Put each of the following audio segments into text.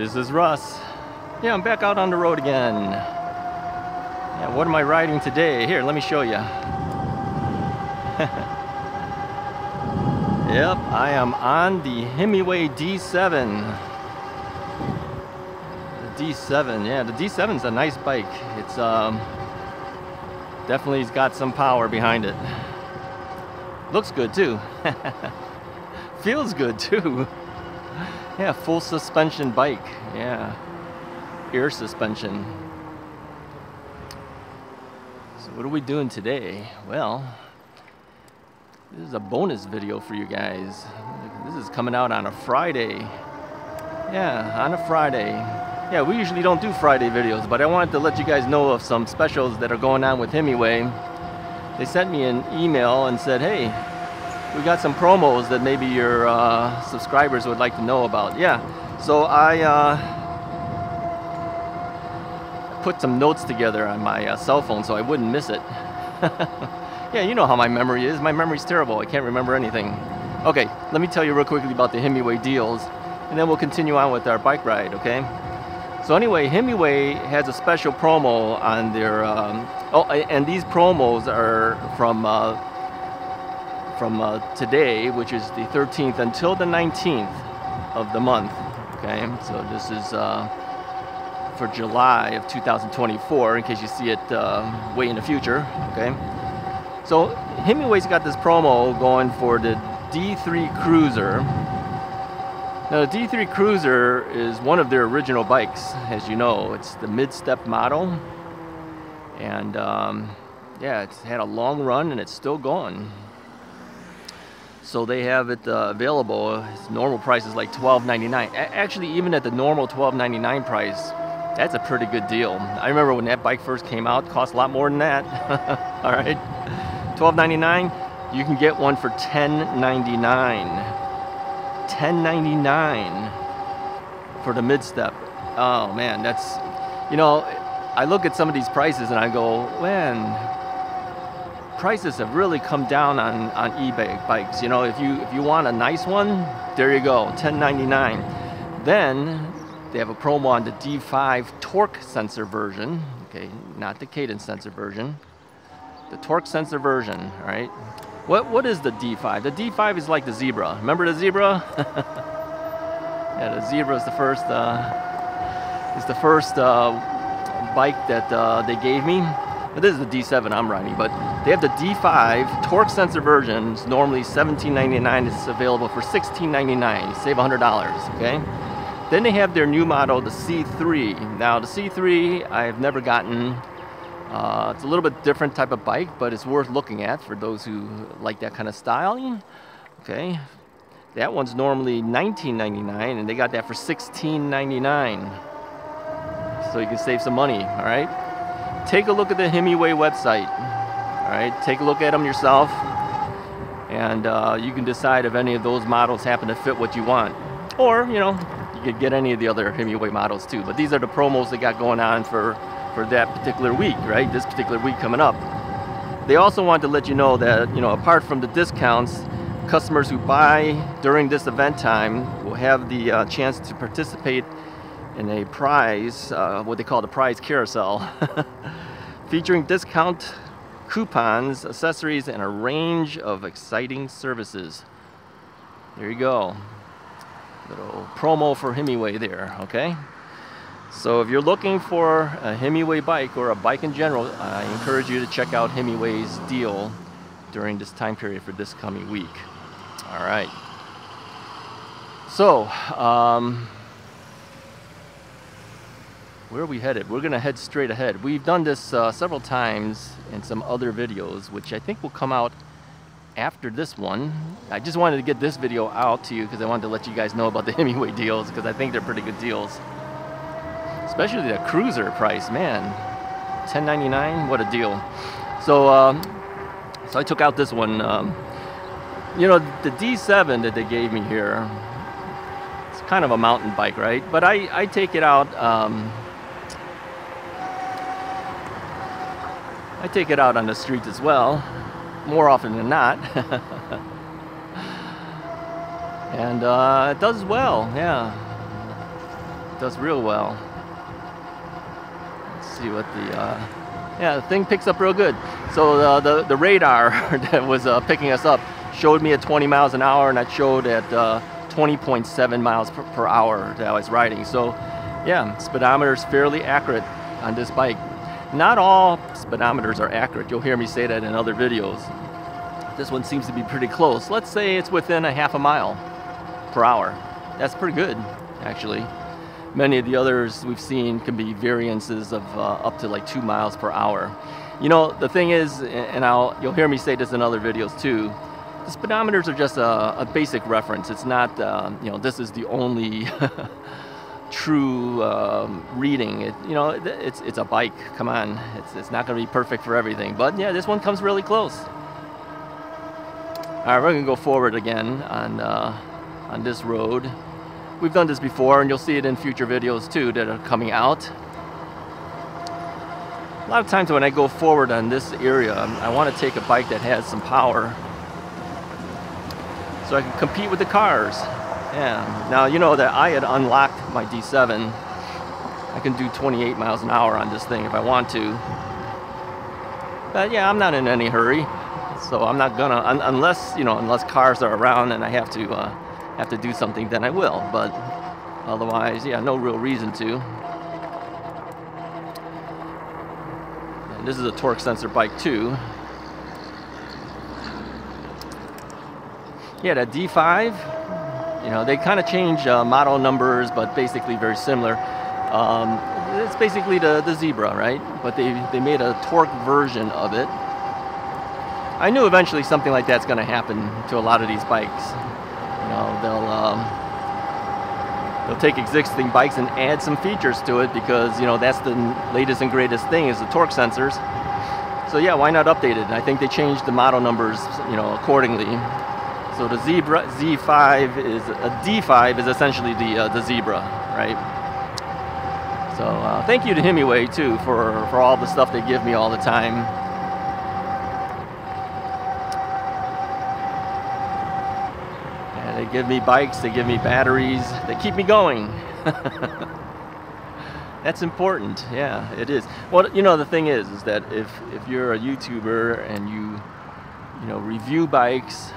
this is Russ. Yeah, I'm back out on the road again. Yeah, what am I riding today? Here, let me show you. Yep, I am on the Himiway D7. The D7, yeah, the D7 is a nice bike. It's definitely got some power behind it. Looks good too. Feels good too. Yeah, full suspension bike. Yeah, air suspension. So what are we doing today? Well, this is a bonus video for you guys. This is coming out on a Friday. Yeah, on a Friday. Yeah, we usually don't do Friday videos, but I wanted to let you guys know of some specials that are going on with Himiway. They sent me an email and said, hey, we got some promos that maybe your subscribers would like to know about. Yeah, so I put some notes together on my cell phone so I wouldn't miss it. Yeah, you know how my memory is. My memory's terrible. I can't remember anything. Okay, let me tell you real quickly about the Himiway deals, and then we'll continue on with our bike ride, okay? So anyway, Himiway has a special promo on their, and these promos are from today, which is the 13th, until the 19th of the month, okay? So this is for July of 2024, in case you see it way in the future, okay? So Himiway's got this promo going for the D3 Cruiser. Now the D3 Cruiser is one of their original bikes, as you know. It's the mid-step model, and yeah, it's had a long run and it's still going. So they have it available. Its normal price is like $12.99. Actually, even at the normal $12.99 price, that's a pretty good deal. I remember when that bike first came out, it cost a lot more than that. All right, $12.99. You can get one for $10.99. $10.99 for the mid-step. Oh man, that's, you know, I look at some of these prices and I go, man, prices have really come down on eBay bikes. You know, if you want a nice one, there you go, $10.99. Then they have a promo on the D5 torque sensor version. Okay, not the cadence sensor version, the torque sensor version. All right. What is the D5? The D5 is like the Zebra. Remember the Zebra? Yeah, the Zebra is the first bike that they gave me. This is the D7 I'm riding, but they have the D5 torque sensor version. It's normally $17.99. It's available for $16.99. You save $100. Okay. Then they have their new model, the C3. Now the C3 I've never gotten. It's a little bit different type of bike, but it's worth looking at for those who like that kind of styling. Okay, that one's normally $19.99, and they got that for $16.99. So you can save some money. All right, take a look at the Himiway website. All right, take a look at them yourself, and you can decide if any of those models happen to fit what you want, or you know, you could get any of the other Himiway models too. But these are the promos they got going on for that particular week, right? This particular week coming up. They also want to let you know that, you know, apart from the discounts, customers who buy during this event time will have the chance to participate in a prize, what they call the prize carousel, featuring discount coupons, accessories, and a range of exciting services. There you go. Little promo for Himiway there, okay? So if you're looking for a Himiway bike or a bike in general, I encourage you to check out Himiway's deal during this time period for this coming week. All right. So, where are we headed? We're going to head straight ahead. We've done this several times in some other videos, which I think will come out after this one. I just wanted to get this video out to you because I wanted to let you guys know about the Himiway deals, because I think they're pretty good deals. Especially the cruiser price, man. $10.99, what a deal. So, so I took out this one. You know, the D7 that they gave me here, it's kind of a mountain bike, right? But I take it out. I take it out on the streets as well, more often than not. And it does well, yeah. does real well. Let's see what the, yeah, the thing picks up real good. So the radar that was picking us up showed me at 20 miles an hour, and that showed at 20.7 miles per hour that I was riding. So yeah, speedometer is fairly accurate on this bike. Not all speedometers are accurate. You'll hear me say that in other videos. This one seems to be pretty close. Let's say it's within a half a mile per hour. That's pretty good, actually. Many of the others we've seen can be variances of up to like 2 miles per hour. You know, the thing is, and you'll hear me say this in other videos too, the speedometers are just a basic reference. It's not, you know, this is the only true reading. You know, it's a bike. Come on, it's not going to be perfect for everything. But yeah, this one comes really close. All right, we're going to go forward again on this road. We've done this before, and you'll see it in future videos too that are coming out. A lot of times when I go forward on this area, I want to take a bike that has some power so I can compete with the cars. Yeah. Now, you know that I had unlocked my D7. I can do 28 miles an hour on this thing if I want to. But yeah, I'm not in any hurry. So I'm not gonna, unless, you know, unless cars are around and I have to do something, then I will. But otherwise, yeah, no real reason to. And this is a torque sensor bike too. Yeah, that D5, you know, they kind of change model numbers, but basically very similar. It's basically the Zebra, right? But they made a torque version of it. I knew eventually something like that's going to happen to a lot of these bikes. You know, they'll take existing bikes and add some features to it because, you know, that's the latest and greatest thing is the torque sensors. So yeah, why not update it? And I think they changed the model numbers, you know, accordingly. So the Zebra Z5 is a D5 is essentially the Zebra, right? So thank you to Himiway too for all the stuff they give me all the time. They give me bikes, they give me batteries, they keep me going. That's important, yeah, it is. Well, you know, the thing is that if you're a YouTuber and you know, review bikes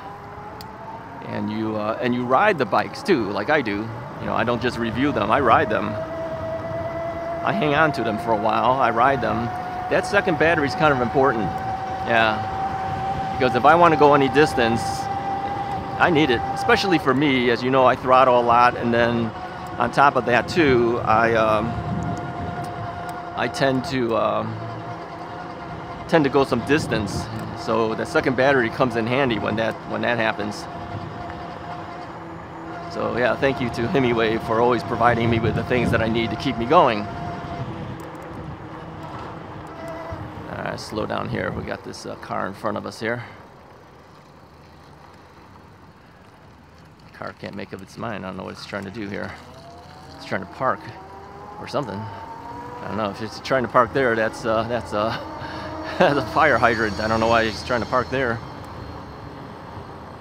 and you ride the bikes too, like I do. You know, I don't just review them, I ride them. I hang on to them for a while, I ride them. That second battery is kind of important, yeah. Because if I want to go any distance, I need it, especially for me. As you know, I throttle a lot, and then on top of that too, I tend to go some distance. So the second battery comes in handy when that happens. So yeah, thank you to Himiway for always providing me with the things that I need to keep me going. All right, slow down here. We got this car in front of us here. Car can't make up its mind. I don't know what it's trying to do here. It's trying to park or something. I don't know if it's trying to park there. That's a fire hydrant. I don't know why it's trying to park there.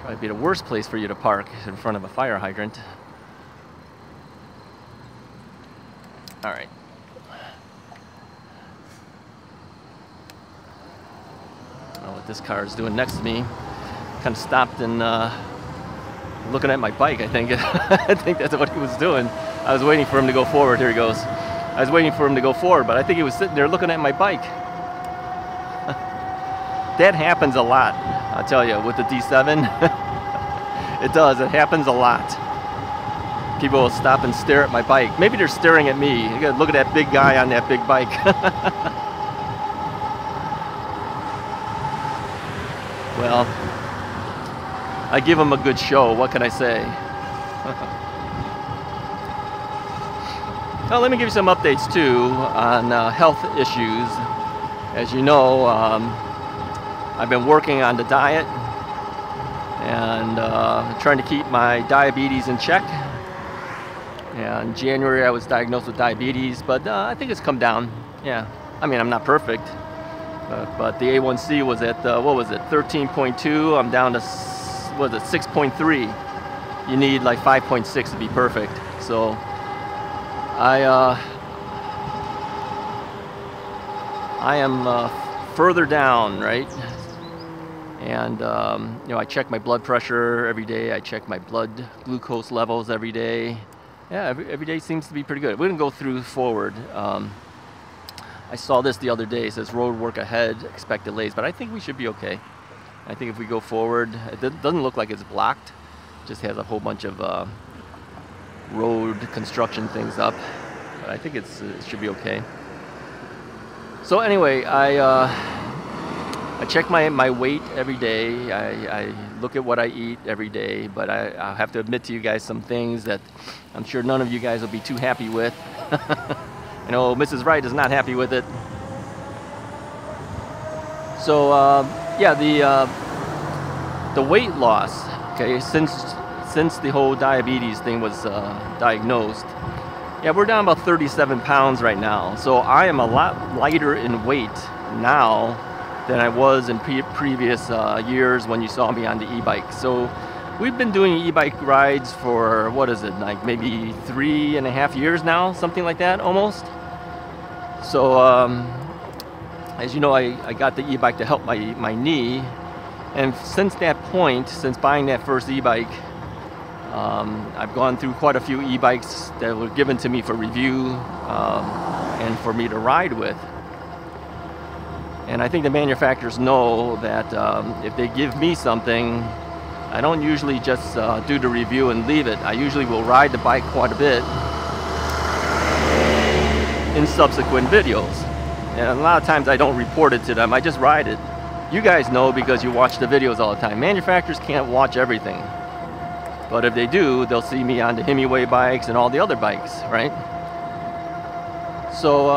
Probably be the worst place for you to park, in front of a fire hydrant. All right. I don't know what this car is doing next to me. Kind of stopped and looking at my bike, I think. I think that's what he was doing. I was waiting for him to go forward. Here he goes. I was waiting for him to go forward, but I think he was sitting there looking at my bike. That happens a lot, I'll tell you, with the D7. It does. It happens a lot. People will stop and stare at my bike. Maybe they're staring at me. You gotta look at that big guy on that big bike. Well, I give them a good show. What can I say? Well, let me give you some updates too on health issues. As you know, I've been working on the diet and trying to keep my diabetes in check. And in January I was diagnosed with diabetes, but I think it's come down. Yeah, I mean, I'm not perfect, but the A1C was at, what was it, 13.2. I'm down to, what was it, 6.3. You need like 5.6 to be perfect. So I am further down, right? And you know, I check my blood pressure every day. I check my blood glucose levels every day. Yeah, every day seems to be pretty good. We're gonna go through forward. I saw this the other day. It says road work ahead, expect delays, but I think we should be okay. I think if we go forward, it doesn't look like it's blocked. It just has a whole bunch of road construction things up. But I think it should be okay. So anyway, I check my weight every day. I look at what I eat every day, but I have to admit to you guys some things that I'm sure none of you guys will be too happy with. I know Mrs. Wright is not happy with it. So yeah, the weight loss. Okay, since the whole diabetes thing was diagnosed, yeah, we're down about 37 pounds right now. So I am a lot lighter in weight now than I was in previous years when you saw me on the e-bike. So we've been doing e-bike rides for, what is it, like maybe 3.5 years now, something like that, almost. So as you know, I got the e-bike to help my knee, and since that point, since buying that first e-bike, I've gone through quite a few e-bikes that were given to me for review and for me to ride with. And I think the manufacturers know that if they give me something, I don't usually just do the review and leave it. I usually will ride the bike quite a bit in subsequent videos. And a lot of times I don't report it to them, I just ride it. You guys know because you watch the videos all the time. Manufacturers can't watch everything. But if they do, they'll see me on the Himiway bikes and all the other bikes, right? So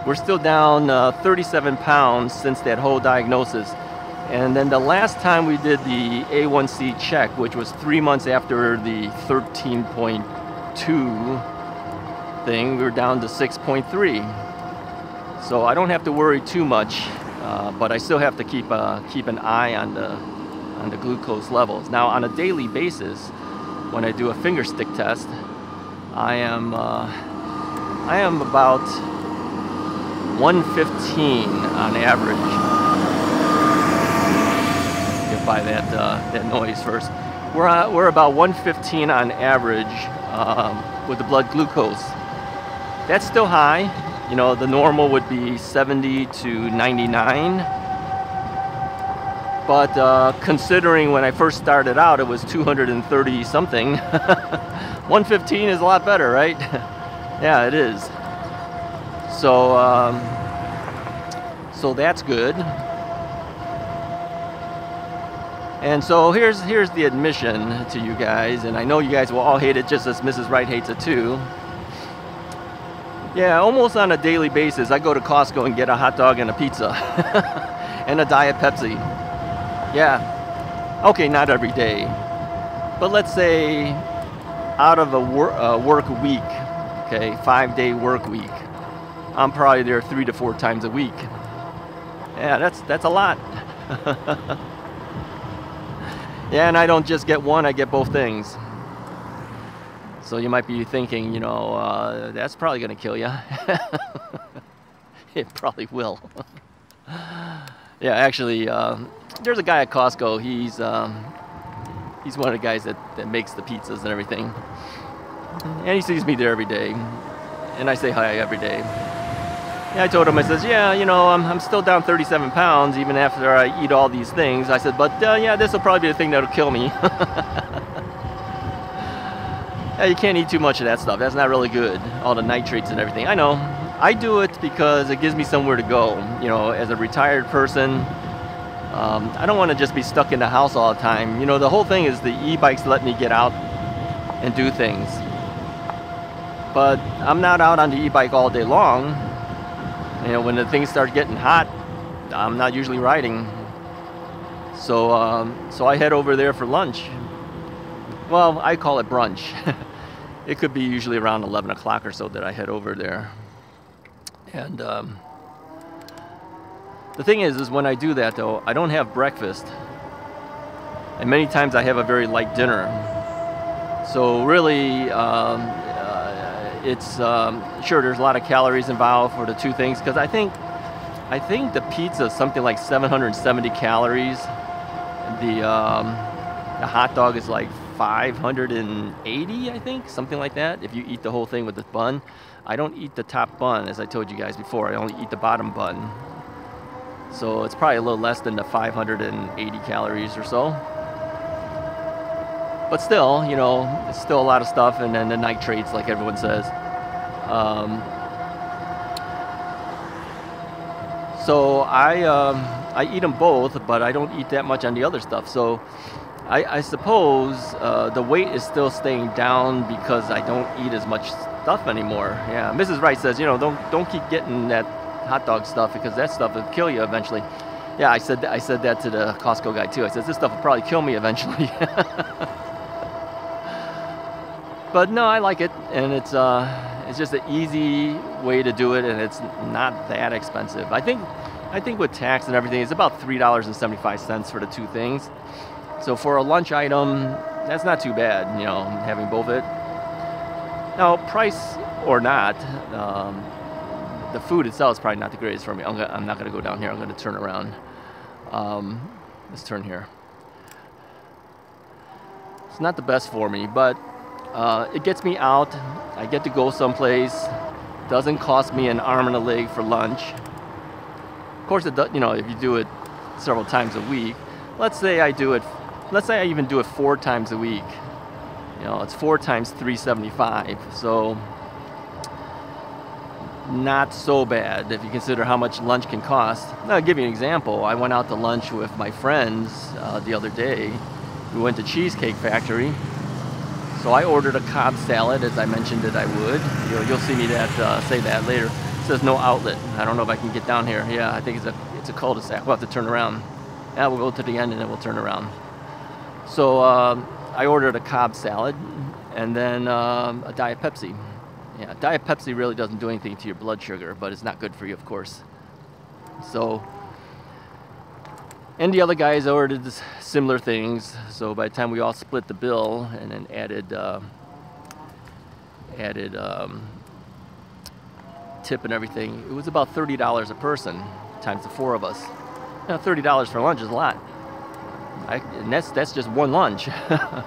we're still down 37 pounds since that whole diagnosis. And then the last time we did the A1C check, which was 3 months after the 13.2 thing, we were down to 6.3. So I don't have to worry too much, but I still have to keep an eye on the glucose levels. Now on a daily basis, when I do a finger stick test, I am about 115 on average. Get by that noise first. We're about 115 on average with the blood glucose. That's still high. You know, the normal would be 70 to 99. But considering when I first started out, it was 230 something. 115 is a lot better, right? Yeah, it is. So, so that's good. And so here's the admission to you guys, and I know you guys will all hate it just as Mrs. Wright hates it too. Yeah, almost on a daily basis, I go to Costco and get a hot dog and a pizza and a Diet Pepsi. Yeah, okay, not every day, but let's say out of a work week, okay, 5-day work week, I'm probably there 3 to 4 times a week. Yeah, that's a lot. Yeah, and I don't just get one, I get both things. So you might be thinking, you know, that's probably gonna kill you. It probably will. Yeah, actually, there's a guy at Costco. He's one of the guys that makes the pizzas and everything. And he sees me there every day. And I say hi every day. Yeah, I told him, I says, yeah, you know, I'm still down 37 pounds even after I eat all these things. I said, but yeah, this will probably be the thing that'll kill me. Yeah, you can't eat too much of that stuff. That's not really good. All the nitrates and everything. I know. I do it because it gives me somewhere to go. You know, as a retired person, I don't want to just be stuck in the house all the time. You know, the whole thing is the e-bikes let me get out and do things. But I'm not out on the e-bike all day long. You know, when the things start getting hot, I'm not usually riding. So, so I head over there for lunch. Well, I call it brunch. It could be usually around 11 o'clock or so that I head over there. And the thing is when I do that though, I don't have breakfast. And many times I have a very light dinner. So really, it's sure there's a lot of calories involved for the two things, because I think the pizza is something like 770 calories. The hot dog is like 580, I think, something like that, if you eat the whole thing with the bun. I don't eat the top bun, as I told you guys before. I only eat the bottom bun. So it's probably a little less than the 580 calories or so. But still, you know, it's still a lot of stuff, and then the nitrates, like everyone says. So I eat them both, but I don't eat that much on the other stuff. So I suppose the weight is still staying down because I don't eat as much stuff anymore. Yeah, Mrs. Wright says, you know, don't keep getting that hot dog stuff, because that stuff will kill you eventually. Yeah, I said that to the Costco guy too. I said, this stuff will probably kill me eventually. But no, I like it, and it's just an easy way to do it, and it's not that expensive. I think with tax and everything, it's about $3.75 for the two things. So for a lunch item, that's not too bad, you know, having both of it. Now, price or not, the food itself is probably not the greatest for me. I'm not going to go down here. I'm going to turn around. Let's turn here. It's not the best for me, but it gets me out. I get to go someplace. Doesn't cost me an arm and a leg for lunch. Of course, it does, you know, if you do it several times a week. Let's say I even do it 4 times a week. You know, it's 4 times $3.75. So not so bad if you consider how much lunch can cost. I'll give you an example. I went out to lunch with my friends the other day. We went to Cheesecake Factory. So I ordered a Cobb salad, as I mentioned that I would. You'll see me say that later. It says no outlet. I don't know if I can get down here. Yeah, I think it's a cul-de-sac. We'll have to turn around. Yeah, we'll go to the end and then we'll turn around. So I ordered a Cobb salad and then a Diet Pepsi. Yeah, Diet Pepsi really doesn't do anything to your blood sugar, but it's not good for you, of course. So, and the other guys ordered similar things. So by the time we all split the bill and then added tip and everything, it was about $30 a person times the 4 of us. Now, $30 for lunch is a lot. And that's just one lunch. I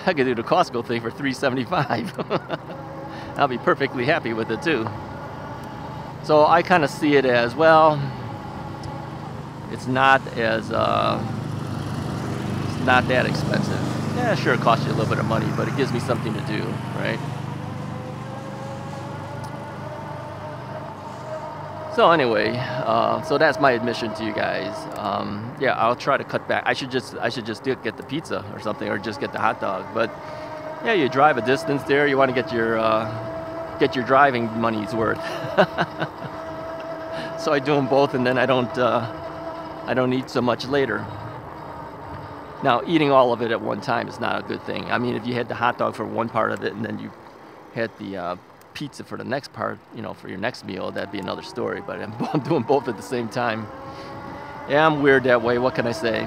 could do the Costco thing for $3.75. I'll be perfectly happy with it too. So I kind of see it as, well, it's not that expensive. Yeah, sure, it costs you a little bit of money, but it gives me something to do, right? So anyway, so that's my admission to you guys. Yeah, I'll try to cut back. I should just get the pizza or something, or just get the hot dog. But yeah, you drive a distance there. You want to get your driving money's worth. So I do them both, and then I don't eat so much later. Now, eating all of it at one time is not a good thing. I mean, if you had the hot dog for one part of it, and then you had the pizza for the next part, you know, for your next meal, that'd be another story. But I'm doing both at the same time. Yeah, I'm weird that way. What can I say?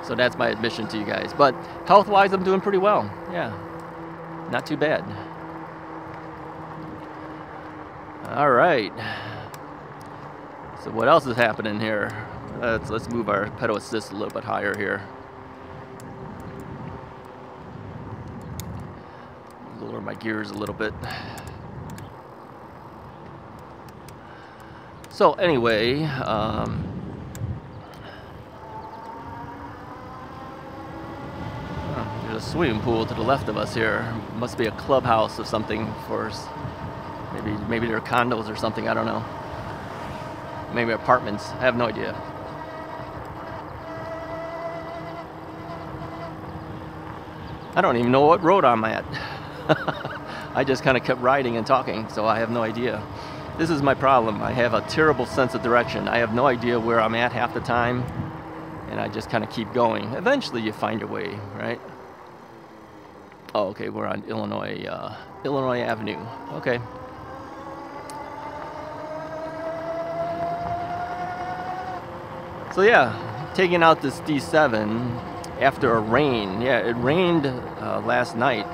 So that's my admission to you guys. But health-wise, I'm doing pretty well. Yeah, not too bad. All right. So what else is happening here? Let's move our pedal assist a little bit higher here. Lower my gears a little bit. So anyway, there's a swimming pool to the left of us here. Must be a clubhouse or something for maybe they're condos or something. I don't know. Maybe apartments. I have no idea. I don't even know what road I'm at. I just kind of kept riding and talking, so I have no idea. This is my problem. I have a terrible sense of direction. I have no idea where I'm at half the time, and I just kind of keep going. Eventually you find your way, right? Oh, okay, we're on Illinois Avenue. Okay. So yeah, taking out this D7, after a rain. Yeah, it rained last night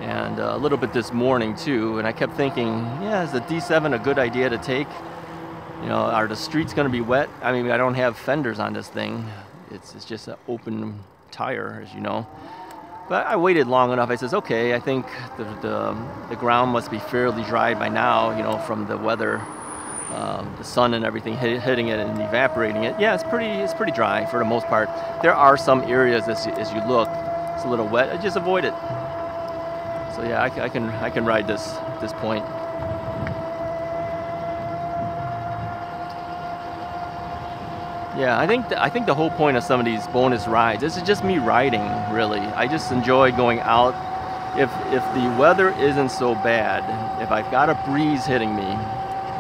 and a little bit this morning too, and I kept thinking, yeah, is the D7 a good idea to take? You know, are the streets going to be wet? I mean, I don't have fenders on this thing. It's just an open tire, as you know. But I waited long enough. I says, okay, I think the ground must be fairly dry by now, you know, from the weather, the sun and everything hitting it and evaporating it. Yeah, it's pretty dry for the most part. There are some areas as you look, it's a little wet. I just avoid it. So yeah, I can ride this point. Yeah, I think the whole point of some of these bonus rides, this is just me riding, really. I just enjoy going out. If the weather isn't so bad, if I've got a breeze hitting me,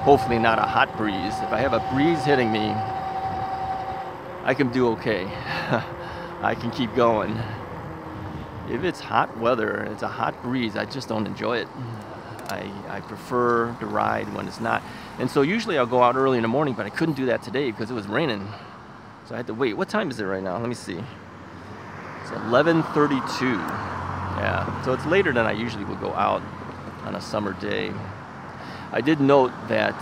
hopefully not a hot breeze, if I have a breeze hitting me, I can do okay. I can keep going. If it's hot weather, it's a hot breeze, I just don't enjoy it. I prefer to ride when it's not. And so usually I'll go out early in the morning, but I couldn't do that today because it was raining. So I had to wait. What time is it right now? Let me see. It's 11:32. Yeah, so it's later than I usually would go out on a summer day. I did note that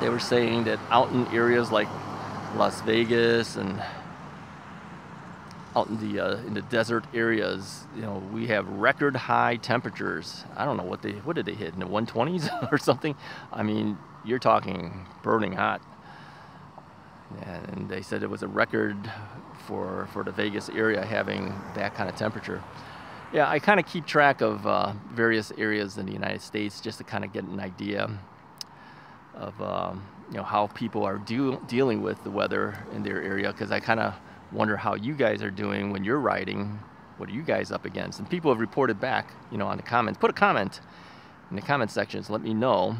they were saying that out in areas like Las Vegas and out in the desert areas, you know, we have record high temperatures. I don't know what did they hit in the 120s or something. I mean, you're talking burning hot. And they said it was a record for the Vegas area having that kind of temperature. Yeah, I kind of keep track of various areas in the United States just to kind of get an idea of you know, how people are dealing with the weather in their area, because I kind of wonder how you guys are doing when you're riding. What are you guys up against? And people have reported back, you know, on the comments. Put a comment in the comment sections. Let me know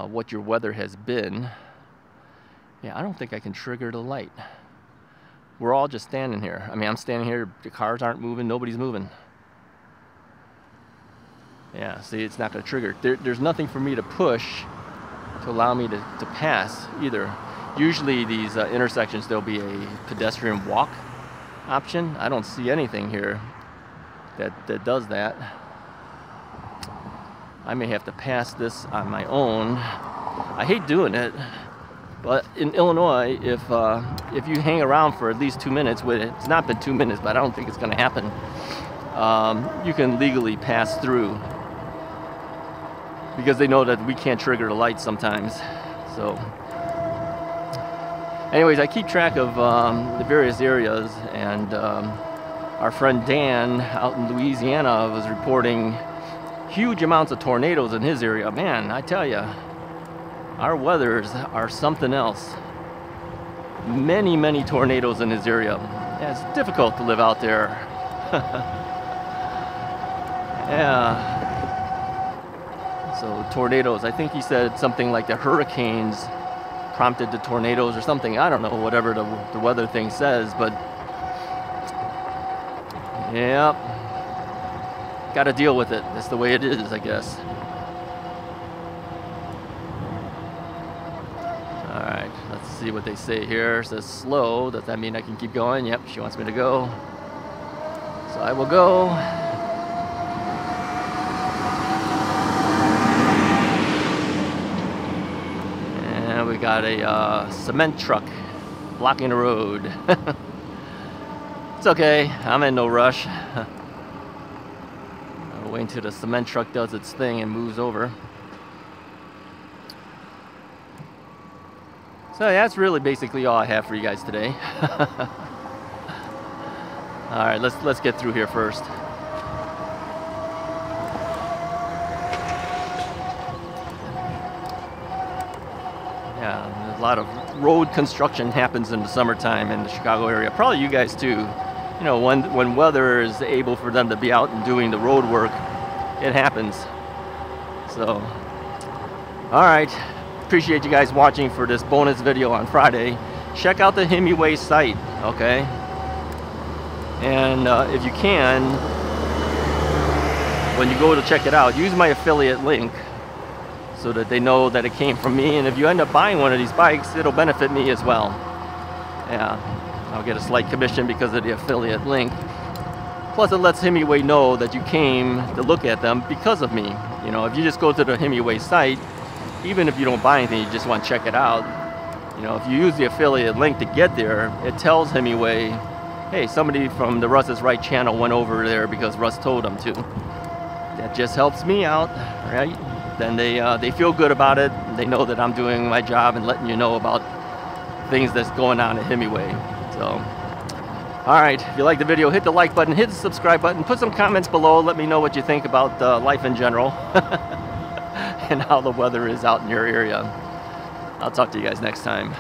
what your weather has been. Yeah, I don't think I can trigger the light. We're all just standing here. I mean, I'm standing here, the cars aren't moving, nobody's moving. Yeah, see, it's not gonna trigger. There's nothing for me to push to allow me to pass either. Usually these intersections, there'll be a pedestrian walk option. I don't see anything here that does that. I may have to pass this on my own. I hate doing it. But in Illinois, if you hang around for at least 2 minutes, it's not been 2 minutes, but I don't think it's going to happen, you can legally pass through because they know that we can't trigger the lights sometimes. So anyways, I keep track of the various areas, and our friend Dan out in Louisiana was reporting huge amounts of tornadoes in his area. Man, I tell you, our weathers are something else. Many tornadoes in his area. Yeah, it's difficult to live out there. Yeah. So tornadoes, I think he said something like the hurricanes prompted the tornadoes or something. I don't know, whatever the weather thing says, but yeah, got to deal with it. That's the way it is, I guess. Alright, let's see what they say here. It says slow. Does that mean I can keep going? Yep, she wants me to go. So I will go. And we got a cement truck blocking the road. It's okay, I'm in no rush. I'll wait until the cement truck does its thing and moves over. So that's really basically all I have for you guys today. All right, let's get through here first. Yeah, a lot of road construction happens in the summertime in the Chicago area. Probably you guys too. You know, when weather is able for them to be out and doing the road work, it happens. So, all right. Appreciate you guys watching for this bonus video on Friday. Check out the Himiway site, okay? And if you can, when you go to check it out, use my affiliate link so that they know that it came from me. And if you end up buying one of these bikes, it'll benefit me as well. Yeah. I'll get a slight commission because of the affiliate link. Plus it lets Himiway know that you came to look at them because of me. You know, if you just go to the Himiway site, even if you don't buy anything, you just want to check it out, you know, if you use the affiliate link to get there, it tells Himiway, hey, somebody from the Russ is Right channel went over there because Russ told them to. That just helps me out, right? Then they feel good about it. They know that I'm doing my job and letting you know about things that's going on at Himiway. So, all right, if you like the video, hit the like button, hit the subscribe button, put some comments below, let me know what you think about life in general and how the weather is out in your area. I'll talk to you guys next time.